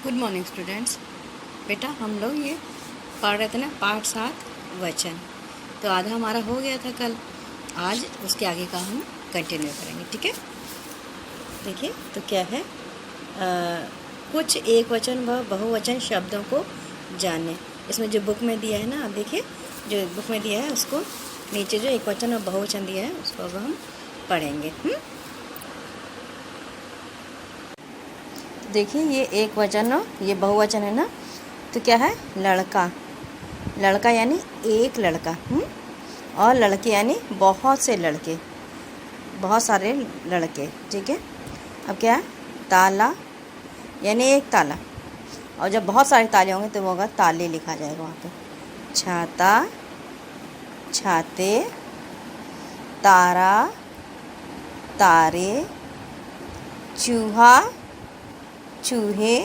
Good morning students. बेटा हम लोग ये पढ़ रहे थे ना पाठ 7 वचन। तो आधा हमारा हो गया था कल, आज उसके आगे का हम कंटिन्यू करेंगे। ठीक है, देखिए तो क्या है, कुछ एक वचन व बहुवचन शब्दों को जाने। इसमें जो बुक में दिया है ना, आप देखिए जो बुक में दिया है उसको नीचे जो एक वचन और बहुवचन दिया है उसको अब हम पढ़ेंगे। देखिए ये एक वचन और ये बहुवचन है ना, तो क्या है, लड़का। लड़का यानी एक लड़का, और लड़के यानी बहुत से लड़के, बहुत सारे लड़के। ठीक है, अब क्या है, ताला यानी एक ताला, और जब बहुत सारे ताले होंगे तो वो होगा ताले लिखा जाएगा वहाँ पे। छाता, छाते, तारा, तारे, चूहा, चूहे,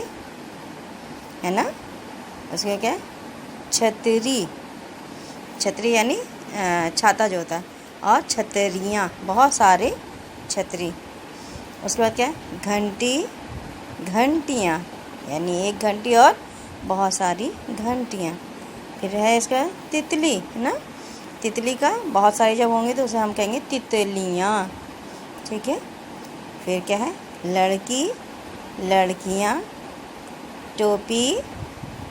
है ना। उसके क्या है, छतरी। छतरी यानी छाता जो होता है, और छतरियाँ, बहुत सारे छतरी। उसके बाद क्या है, घंटी, घंटियाँ यानी एक घंटी और बहुत सारी घंटियाँ। फिर है इसका तितली, है ना। तितली का बहुत सारे जब होंगे तो उसे हम कहेंगे तितलियाँ। ठीक है, फिर क्या है, लड़की, लड़कियाँ, टोपी,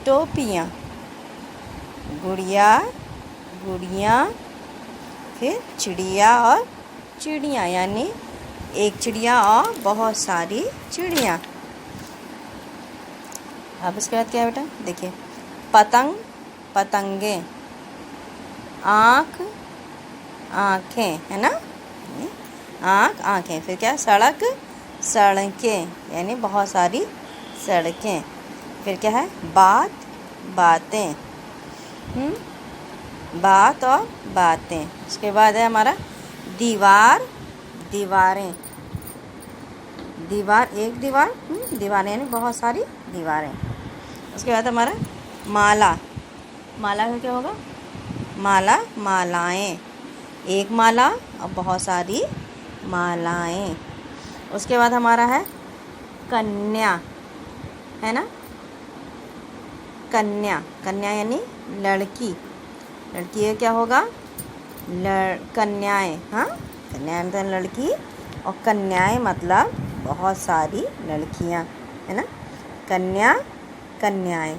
टोपियाँ, गुड़िया, गुड़ियाँ, फिर चिड़िया और चिड़ियाँ यानी एक चिड़िया और बहुत सारी चिड़ियाँ। अब इसके बाद क्या है बेटा, देखिए पतंग, पतंगे, आँख, आँखें, है ना, आँख, आँखें। फिर क्या है, सड़क, सड़कें यानी बहुत सारी सड़कें। फिर क्या है, बात, बातें, बात और बातें। उसके बाद है हमारा दीवार, दीवारें। दीवार एक दीवार, दीवारें यानी बहुत सारी दीवारें। उसके बाद हमारा माला। माला का क्या होगा, माला, मालाएं, एक माला और बहुत सारी मालाएं। उसके बाद हमारा है कन्या, है ना। कन्या, कन्या यानी लड़की। लड़की है क्या होगा, कन्याएं। हाँ, कन्याएं मतलब लड़की, और कन्याएं मतलब बहुत सारी लड़कियां, है ना। कन्या, कन्याएं।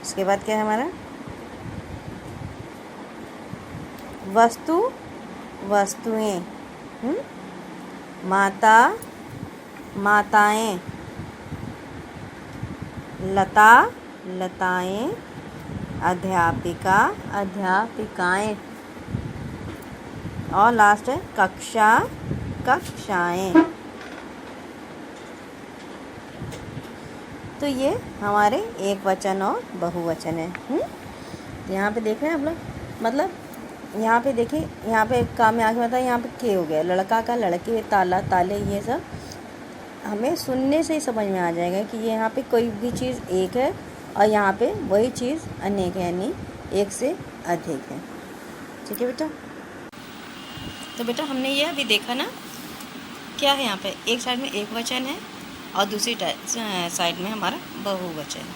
उसके बाद क्या है हमारा वस्तु, वस्तुएं, माता, माताएं, लता, लताएं, अध्यापिका, अध्यापिकाएं, और लास्ट है कक्षा, कक्षाएं। तो ये हमारे एक वचन और बहुवचन है। तो यहाँ पे देख रहे हैं आप लोग, मतलब यहाँ पे देखिए, यहाँ पे काम में आके मतलब यहाँ पे के हो गया, लड़का का, लड़के, ताला, ताले, ये सब हमें सुनने से ही समझ में आ जाएगा कि ये यहाँ पे कोई भी चीज़ एक है और यहाँ पे वही चीज़ अनेक है, यानी एक से अधिक है। ठीक है बेटा, तो बेटा हमने ये अभी देखा ना, क्या है यहाँ पे, एक साइड में एक वचन है और दूसरी साइड में हमारा बहुवचन।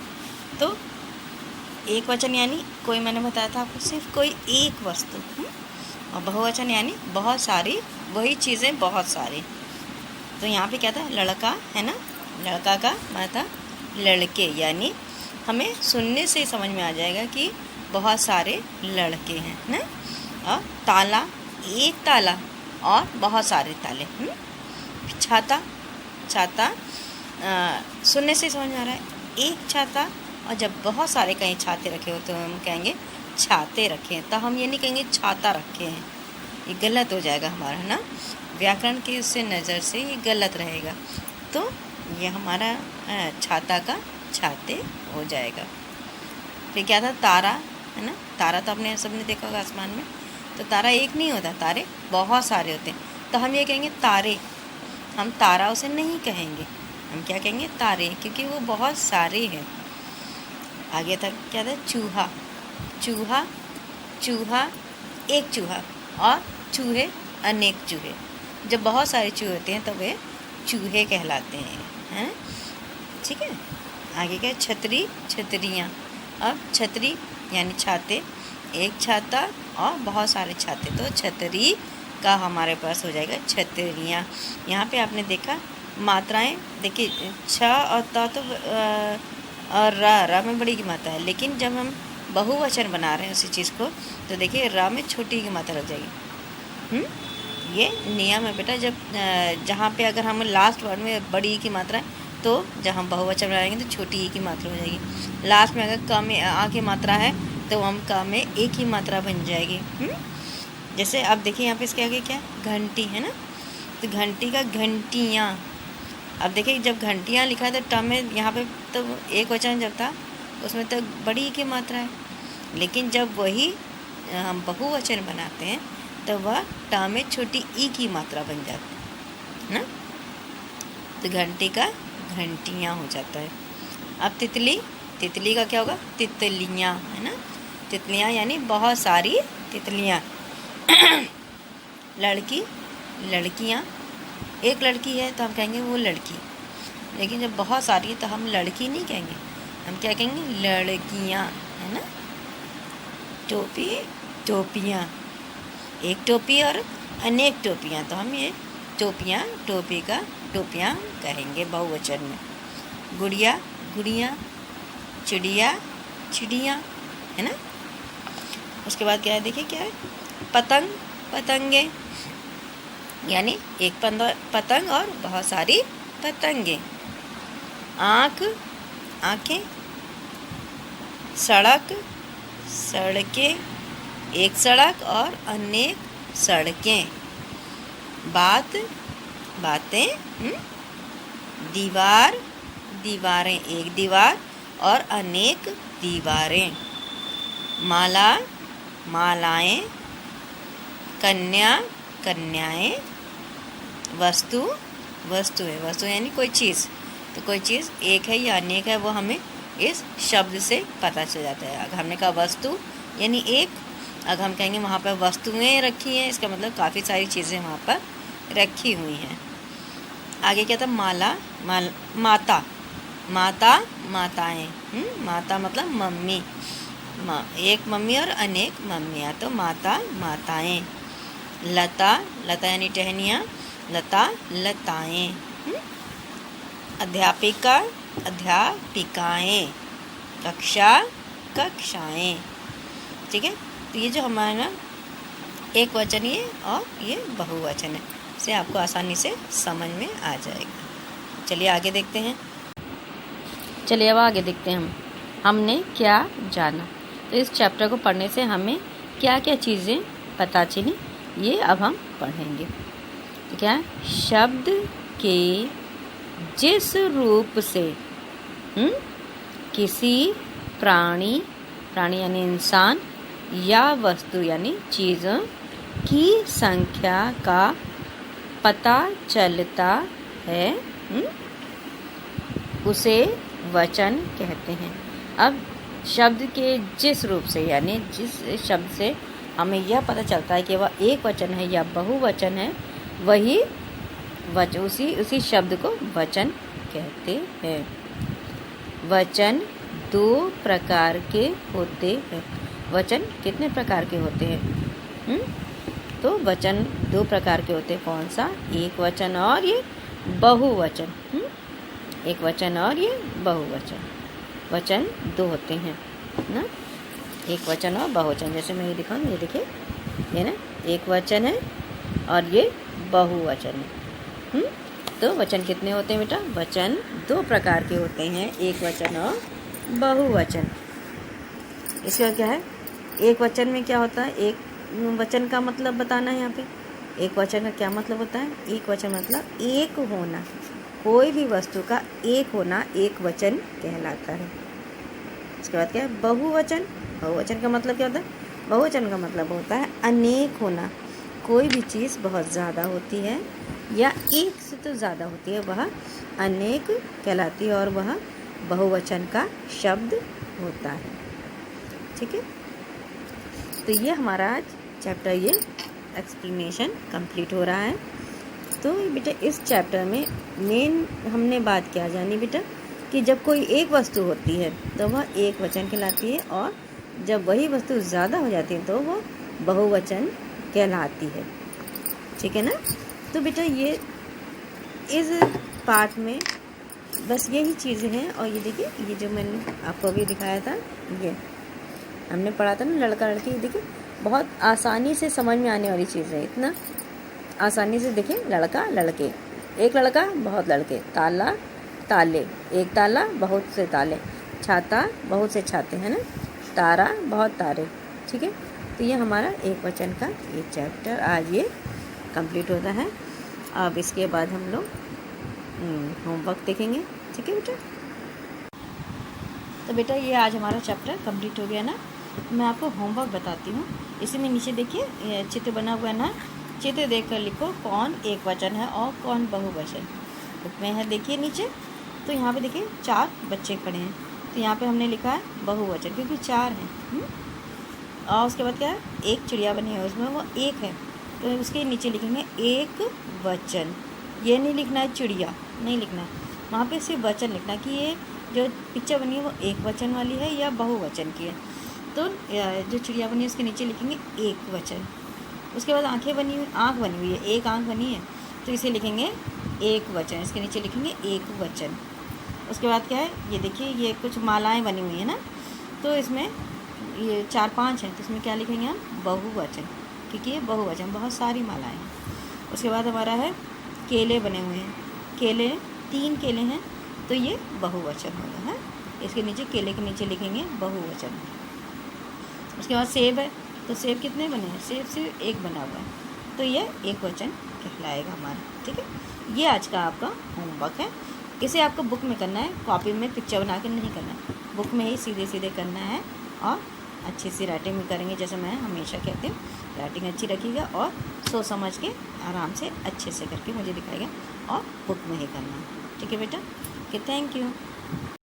तो एक वचन यानी कोई, मैंने बताया था आपको, सिर्फ कोई एक वस्तु, और बहुवचन यानी बहुत सारी, वही चीज़ें बहुत सारी। तो यहाँ पे क्या था, लड़का, है ना, लड़का का मतलब लड़के, यानी हमें सुनने से समझ में आ जाएगा कि बहुत सारे लड़के हैं ना। और ताला, एक ताला और बहुत सारे ताले। छाता, छाता सुनने से समझ में आ रहा है, एक छाता, और जब बहुत सारे कहीं छाते रखे हो तो हम कहेंगे छाते रखे हैं, तो हम ये नहीं कहेंगे छाता रखे हैं, ये गलत हो जाएगा हमारा, है ना। व्याकरण की उससे नज़र से ये गलत रहेगा, तो ये हमारा छाता का छाते हो जाएगा। फिर क्या था, तारा, है ना। तारा तो आपने सबने देखा होगा आसमान में, तो तारा एक नहीं होता, तारे बहुत सारे होते हैं, तो हम ये कहेंगे तारे। हम तारा उसे नहीं कहेंगे, हम क्या कहेंगे, तारे, क्योंकि वो बहुत सारे हैं। आगे तक क्या था, चूहा, चूहा, चूहा, एक चूहा, और चूहे, अनेक चूहे। जब बहुत सारे चूहे होते हैं तो वे चूहे कहलाते हैं, ठीक है। आगे क्या, छतरी, छतरियाँ। अब छतरी यानी छाते, एक छाता और बहुत सारे छाते, तो छतरी का हमारे पास हो जाएगा छतरियाँ। यहाँ पे आपने देखा मात्राएं, देखिए छ और त तो और र में बड़ी की मात्रा है, लेकिन जब हम बहुवचन बना रहे हैं उसी चीज़ को, तो देखिए र में छोटी की मात्रा लग जाएगी। ये नियम है बेटा। जब जहाँ पे अगर हम लास्ट वर्ड में बड़ी ई की मात्रा है, तो जब हम बहुवचन बनाएंगे तो छोटी ई की मात्रा हो जाएगी। लास्ट में अगर क में आ की मात्रा है, तो हम क में ए की मात्रा बन जाएगी। जैसे अब देखिए यहाँ पे इसके आगे क्या है, घंटी है ना, तो घंटी का घंटियाँ। अब देखिए जब घंटियाँ लिखा है तो ट में यहाँ पे तो एक वचन जब था उसमें तो बड़ी ई की मात्रा है, लेकिन जब वही हम बहुवचन बनाते हैं तो वह ट में छोटी ई की मात्रा बन जाती है ना, तो घंटी का घंटियाँ हो जाता है। अब तितली, तितली का क्या होगा, तितलियाँ है ना, तितलियाँ यानी बहुत सारी तितलियाँ। लड़की, लड़कियाँ, एक लड़की है तो हम कहेंगे वो लड़की, लेकिन जब बहुत सारी है तो हम लड़की नहीं कहेंगे, हम क्या कहेंगे, लड़कियाँ है ना। टोपी, टोपियाँ, एक टोपी और अनेक टोपियाँ, तो हम ये टोपियाँ, टोपी का टोपियाँ कहेंगे बहुवचन में। गुड़िया, गुड़ियाँ, चिड़िया, चिड़ियाँ है ना। उसके बाद क्या है, देखिए क्या है, पतंग, पतंगे, यानी एक पतंग और बहुत सारी पतंगे। आँख, आँखें। सड़क, सड़कें, एक सड़क और अनेक सड़कें। बात, बातें। दीवार, दीवारें, एक दीवार और अनेक दीवारें। माला, मालाएं। कन्या, कन्याएं। वस्तु, वस्तुएं, वस्तु यानी कोई चीज़, तो कोई चीज़ एक है या अनेक है वो हमें इस शब्द से पता चल जाता है। अगर हमने कहा वस्तु यानी एक, अगर हम कहेंगे वहाँ पर वस्तुएं रखी हैं, इसका मतलब काफ़ी सारी चीज़ें वहाँ पर रखी हुई हैं। आगे क्या था, माला, माता, माता, माताएं। माता मतलब मम्मी, एक मम्मी और अनेक मम्मियाँ, तो माता, माताएं। लता, लता यानी टहनियाँ, लता, लताएं। अध्यापिका, अध्यापिकाएं। कक्षा, कक्षाएं। ठीक है, तो ये जो हमारा एक वचन ये और ये बहुवचन है, इसे आपको आसानी से समझ में आ जाएगा। चलिए आगे देखते हैं। चलिए अब आगे देखते हैं हमने क्या जाना। तो इस चैप्टर को पढ़ने से हमें क्या क्या चीज़ें पता चली, ये अब हम पढ़ेंगे। तो क्या, शब्द के जिस रूप से किसी प्राणी, प्राणी यानी इंसान, या वस्तु यानी चीज़ों की संख्या का पता चलता है, उसे वचन कहते हैं। अब शब्द के जिस रूप से यानी जिस शब्द से हमें यह पता चलता है कि वह एक वचन है या बहुवचन है, वही उसी शब्द को वचन कहते हैं। वचन दो प्रकार के होते हैं। वचन कितने प्रकार के होते हैं? तो वचन दो प्रकार के होते हैं। कौन सा? एक वचन और ये बहुवचन। एक वचन और ये बहुवचन। वचन दो होते हैं ना, एक वचन और बहुवचन। जैसे मैं ये दिखाऊँ, ये देखिए, ये ना एक वचन है और ये बहुवचन है। तो वचन कितने होते हैं बेटा? वचन दो प्रकार के होते हैं, एक वचन और बहुवचन। इसका क्या है, एक वचन में क्या होता है, एक वचन का मतलब बताना है। यहाँ पे एक वचन का क्या मतलब होता है? एक वचन मतलब एक होना, कोई भी वस्तु का एक होना एक वचन कहलाता है। इसके बाद क्या है? बहुवचन। बहुवचन का मतलब क्या होता है? बहुवचन का मतलब होता है अनेक होना, कोई भी चीज़ बहुत ज़्यादा होती है या एक से तो ज़्यादा होती है, वह अनेक कहलाती है और वह बहुवचन का शब्द होता है। ठीक है, तो ये हमारा आज चैप्टर ये एक्सप्लेनेशन कंप्लीट हो रहा है। तो बेटा इस चैप्टर में मेन हमने बात क्या जानी बेटा, कि जब कोई एक वस्तु होती है तो वह एक वचन कहलाती है, और जब वही वस्तु ज़्यादा हो जाती है तो वह बहुवचन कहलाती है। ठीक है ना। तो बेटा ये इस पार्ट में बस यही चीज़ें हैं। और ये देखिए, ये जो मैंने आपको अभी दिखाया था, ये हमने पढ़ा था ना लड़का लड़की, देखिए बहुत आसानी से समझ में आने वाली चीज़ है। इतना आसानी से देखिए, लड़का लड़के, एक लड़का बहुत लड़के, ताला ताले, एक ताला बहुत से ताले, छाता बहुत से छाते, है ना, तारा बहुत तारे। ठीक है। तो ये हमारा एक वचन का ये चैप्टर आज ये कंप्लीट होता है। अब इसके बाद हम लोग होमवर्क देखेंगे। ठीक है बेटा। तो बेटा ये आज हमारा चैप्टर कंप्लीट हो गया ना। मैं आपको होमवर्क बताती हूँ। इसी में नीचे देखिए ये चित्र बना हुआ है ना, चित्र देखकर लिखो कौन एक वचन है और कौन बहुवचन। बुक में है देखिए नीचे। तो यहाँ पे देखिए 4 बच्चे खड़े हैं, तो यहाँ पे हमने लिखा है बहुवचन क्योंकि 4 हैं। और उसके बाद क्या है, एक चिड़िया बनी है उसमें वो एक है, तो उसके नीचे लिखेंगे एक वचन। ये नहीं लिखना है चिड़िया, नहीं लिखना है, वहाँ पे सिर्फ वचन लिखना है कि ये जो पिक्चर बनी है वो एक वचन वाली है या बहुवचन की है। तो जो चिड़िया बनी है उसके नीचे लिखेंगे एक वचन। उसके बाद आँखें बनी हुई, आँख बनी हुई है, एक आँख बनी है, तो इसे लिखेंगे एक वचन, इसके नीचे लिखेंगे एक वचन। उसके बाद क्या है, ये देखिए ये कुछ मालाएं बनी हुई है ना, तो इसमें ये 4-5 हैं, तो इसमें क्या लिखेंगे हम, बहुवचन, क्योंकि ये बहुवचन, बहुत सारी मालाएं हैं। उसके बाद हमारा है केले बने हुए हैं, केले 3 केले हैं, तो ये बहुवचन होगा है। इसके नीचे केले के नीचे लिखेंगे बहुवचन। उसके बाद सेब है, तो सेब कितने बने हैं, सेब सिर्फ एक बना हुआ है, तो ये एक वचन कहलाएगा हमारा। ठीक है। ये आज का आपका होमवर्क है। इसे आपको बुक में करना है, कॉपी में पिक्चर बना के नहीं करना है, बुक में ही सीधे सीधे करना है। और अच्छी सी राइटिंग में करेंगे, जैसे मैं हमेशा कहती हूँ, राइटिंग अच्छी रखिएगा और सोच समझ के आराम से अच्छे से करके मुझे दिखाइएगा, और बुक में ही करना है। ठीक है बेटा। Okay, thank you.